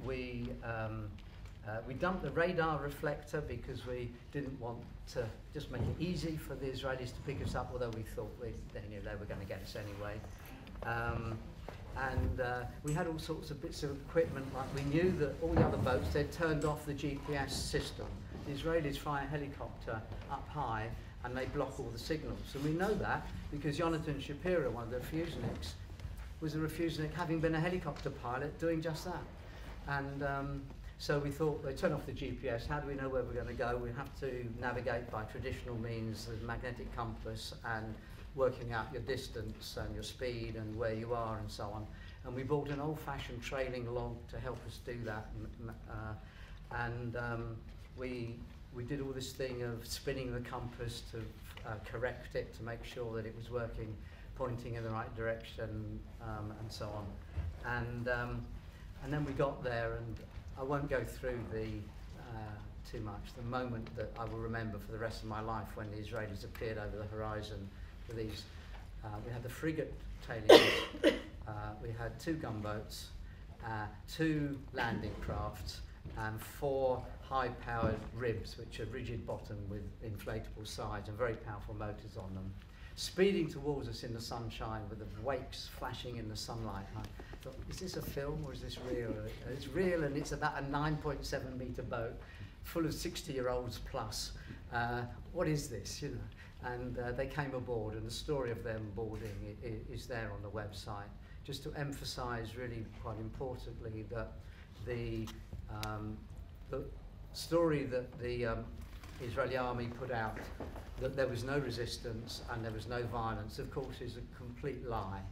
we dumped the radar reflector because we didn't want to just make it easy for the Israelis to pick us up, although we thought they knew they were going to get us anyway. We had all sorts of bits of equipment, like we knew that all the other boats, they'd turned off the GPS system. The Israelis fly a helicopter up high and they block all the signals. And we know that because Jonathan Shapiro, one of the refuseniks, was a refusenik having been a helicopter pilot doing just that. And so we thought, they turn off the GPS, how do we know where we're going to go? We have to navigate by traditional means, the magnetic compass, and working out your distance and your speed and where you are and so on. And we bought an old-fashioned trailing log to help us do that. We did all this thing of spinning the compass to correct it, to make sure that it was working, pointing in the right direction, and so on. And then we got there, and I won't go through too much. The moment that I will remember for the rest of my life when the Israelis appeared over the horizon with these. We had the frigate tailing. We had 2 gunboats, 2 landing crafts, and 4 high-powered ribs, which are rigid bottom with inflatable sides and very powerful motors on them, speeding towards us in the sunshine with the wakes flashing in the sunlight. I thought, is this a film or is this real? It's real, and it's about a 9.7 metre boat full of 60-year-olds plus. What is this, you know? And they came aboard, and the story of them boarding is there on the website, just to emphasise really quite importantly that the story that the Israeli army put out, that there was no resistance and there was no violence, of course is a complete lie.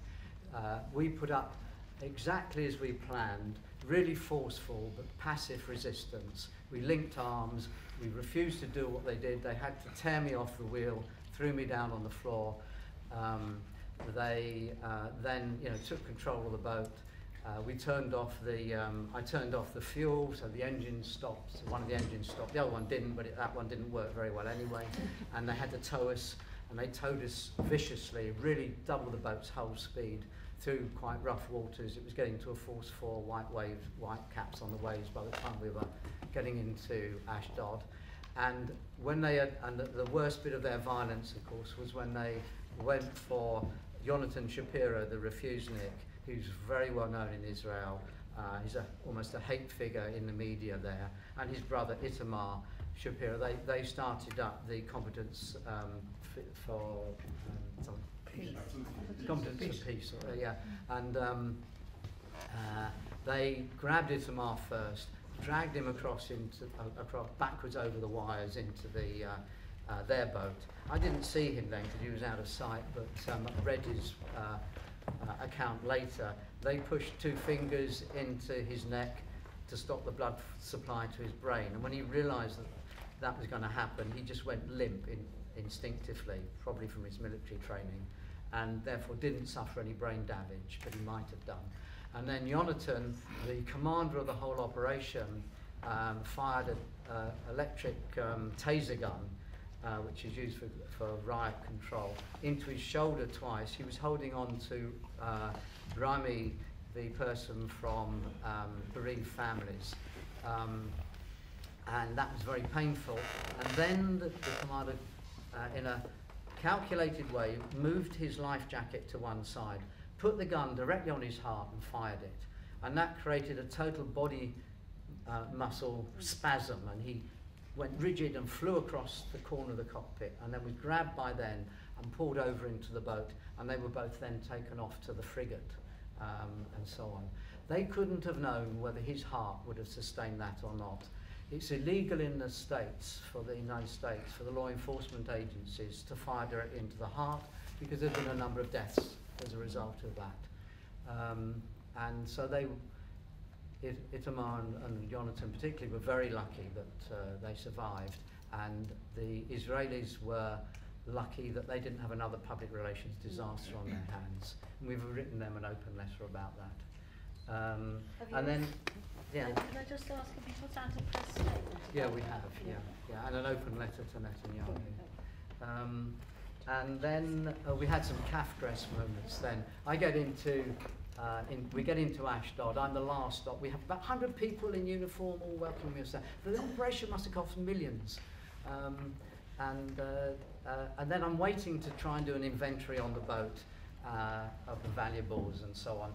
We put up exactly as we planned, really forceful but passive resistance. We linked arms, we refused to do what they did. They had to tear me off the wheel, threw me down on the floor. They then took control of the boat. We turned off the, I turned off the fuel, so the engine stopped. So one of the engines stopped, the other one didn't, but that one didn't work very well anyway. And they had to tow us, and they towed us viciously, really double the boat's hull speed through quite rough waters. It was getting to a force 4, white caps on the waves by the time we were getting into Ashdod. And when they had, and the worst bit of their violence, of course, was when they went for Jonathan Shapiro, the refusenik, who's very well known in Israel. He's almost a hate figure in the media there, and his brother Itamar Shapiro. They started up the competence for competence for peace. Yeah, and they grabbed Itamar first, dragged him across backwards over the wires into their boat. I didn't see him then because he was out of sight, but I read his account later. They pushed 2 fingers into his neck to stop the blood supply to his brain, and when he realised that that was going to happen, he just went limp instinctively, probably from his military training, and therefore didn't suffer any brain damage, but he might have done. And then Jonathan, the commander of the whole operation, fired an electric taser gun, which is used for riot control, into his shoulder twice. He was holding on to Rami, the person from bereaved families, and that was very painful. And then the commander, in a calculated way, moved his life jacket to one side, put the gun directly on his heart and fired it. And that created a total body muscle spasm, and he went rigid and flew across the corner of the cockpit, and then was grabbed by then and pulled over into the boat, and they were both then taken off to the frigate, and so on. They couldn't have known whether his heart would have sustained that or not. It's illegal in the States, for the United States, for the law enforcement agencies to fire directly into the heart, because there's been a number of deaths as a result of that. And so Itamar and Jonathan particularly were very lucky that they survived, and the Israelis were lucky that they didn't have another public relations disaster on their hands. And we've written them an open letter about that. And then, yeah. Can I just ask, have you put out a press statement? Yeah, we have, yeah, and an open letter to Netanyahu. And then we had some Kafkaesque moments then. I get into we get into Ashdod. I'm the last stop. We have about 100 people in uniform all welcoming us. The operation must have cost millions. And then I'm waiting to try and do an inventory on the boat of the valuables and so on.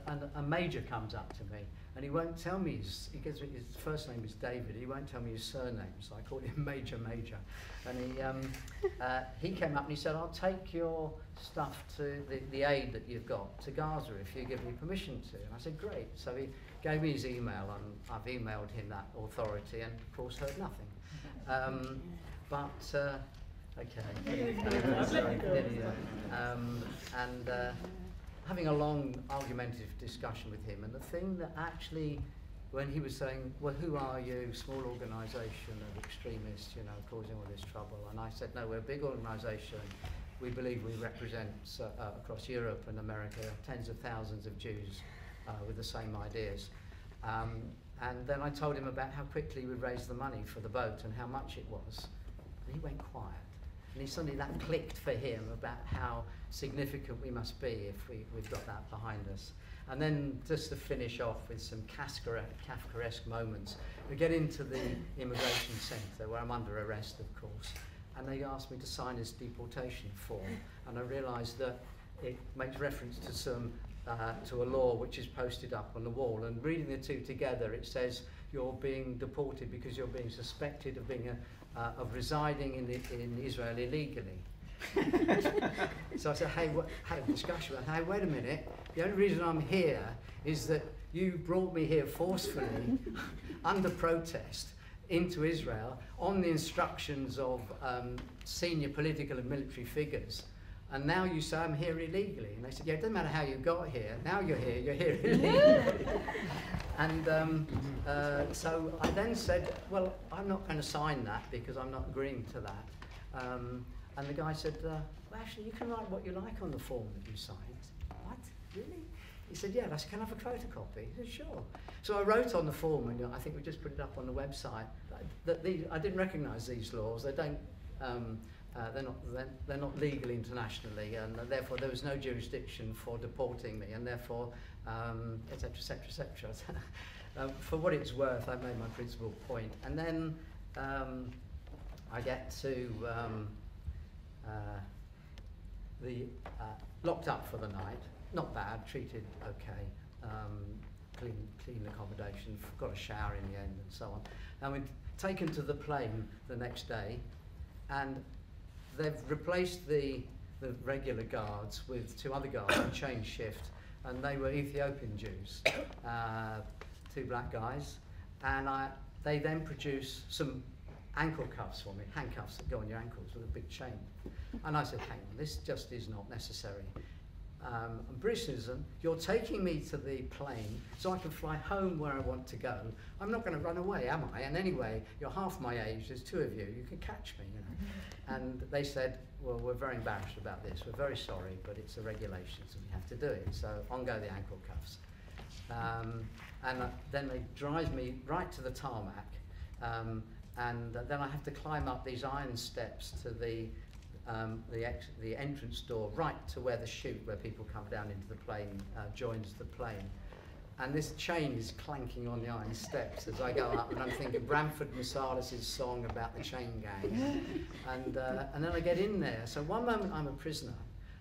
And a major comes up to me, and he won't tell me his first name is David. He won't tell me his surname, so I call him Major. And he came up and he said, "I'll take your stuff to the aid that you've got to Gaza if you give me permission to." And I said, "Great." So he gave me his email, and I've emailed him that authority, and of course heard nothing. Having a long argumentative discussion with him, and the thing that actually, when he was saying, "Well, who are you, small organisation of extremists, causing all this trouble?" And I said, "No, we're a big organisation. We believe we represent across Europe and America tens of thousands of Jews with the same ideas." And then I told him about how quickly we raised the money for the boat and how much it was. And he went quiet. And suddenly that clicked for him about how significant we must be if we've got that behind us. And then just to finish off with some Kafkaesque moments, we get into the immigration centre where I'm under arrest, of course, and they asked me to sign this deportation form, and I realised that it makes reference to a law which is posted up on the wall, and reading the two together, it says you're being deported because you're being suspected of being of residing in Israel illegally. So I said, had a discussion with, "Hey, wait a minute, the only reason I'm here is that you brought me here forcefully under protest into Israel on the instructions of senior political and military figures. And now you say I'm here illegally." And they said, "Yeah, it doesn't matter how you got here. Now you're here illegally." And so I then said, "Well, I'm not going to sign that because I'm not agreeing to that." And the guy said, "Well, actually, you can write what you like on the form that you signed." I said, "What? Really?" He said, "Yeah." I said, "Can I have a photocopy?" He said, "Sure." So I wrote on the form, and I think we just put it up on the website, that I didn't recognise these laws. They don't. They're not legal internationally, and therefore there was no jurisdiction for deporting me, and therefore, etc., etc., etc. For what it's worth, I made my principal point, and then I get to locked up for the night. Not bad, treated okay, clean accommodation, got a shower in the end, and so on. And we're taken to the plane the next day, and they've replaced the regular guards with two other guards on change shift, and they were Ethiopian Jews, two black guys, and they then produce some ankle cuffs for me, handcuffs that go on your ankles with a big chain. And I said, "Hang on, this just is not necessary. I'm British citizen, you're taking me to the plane so I can fly home where I want to go. I'm not going to run away, am I? And anyway, you're half my age, there's two of you can catch me, And they said, "Well, we're very embarrassed about this, we're very sorry, but it's a regulation, so we have to do it. So on go the ankle cuffs." Then they drive me right to the tarmac, and then I have to climb up these iron steps to the entrance door, right to where the chute where people come down into the plane joins the plane. And this chain is clanking on the iron steps as I go up, and I'm thinking Bramford Marsalis' song about the chain gang. And then I get in there. So one moment I'm a prisoner,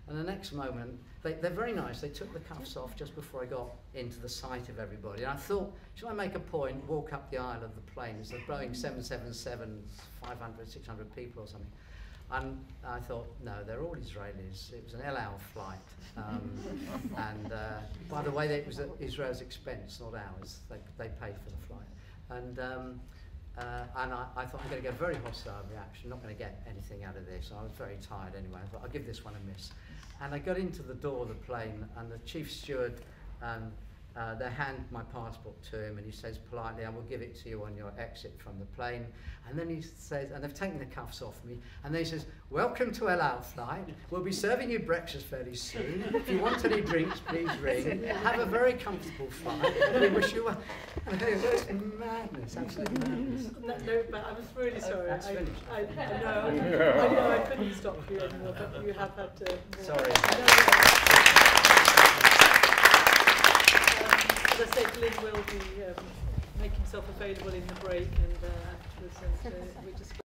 and the next moment, they're very nice. They took the cuffs off just before I got into the sight of everybody. And I thought, should I make a point, walk up the aisle of the plane? It's a Boeing 777, 500, 600 people or something. And I thought, no, they're all Israelis. It was an El Al flight. And by the way, it was at Israel's expense, not ours. They paid for the flight. And I thought, I'm going to get a very hostile reaction, not going to get anything out of this. I was very tired anyway. I thought, I'll give this one a miss. And I got into the door of the plane, and the chief steward, they hand my passport to him, and he says politely, "I will give it to you on your exit from the plane." And then he says, and they've taken the cuffs off me, and then he says, "Welcome to El Al flight. We'll be serving you breakfast fairly soon. If you want any drinks, please ring. Have a very comfortable flight. We wish you well." And I think it's madness, absolute madness. No, but I was really sorry. That's finished. I know I couldn't stop you anymore, but you have had to. Sorry. Glyn will be make himself available in the break and afterwards, and we just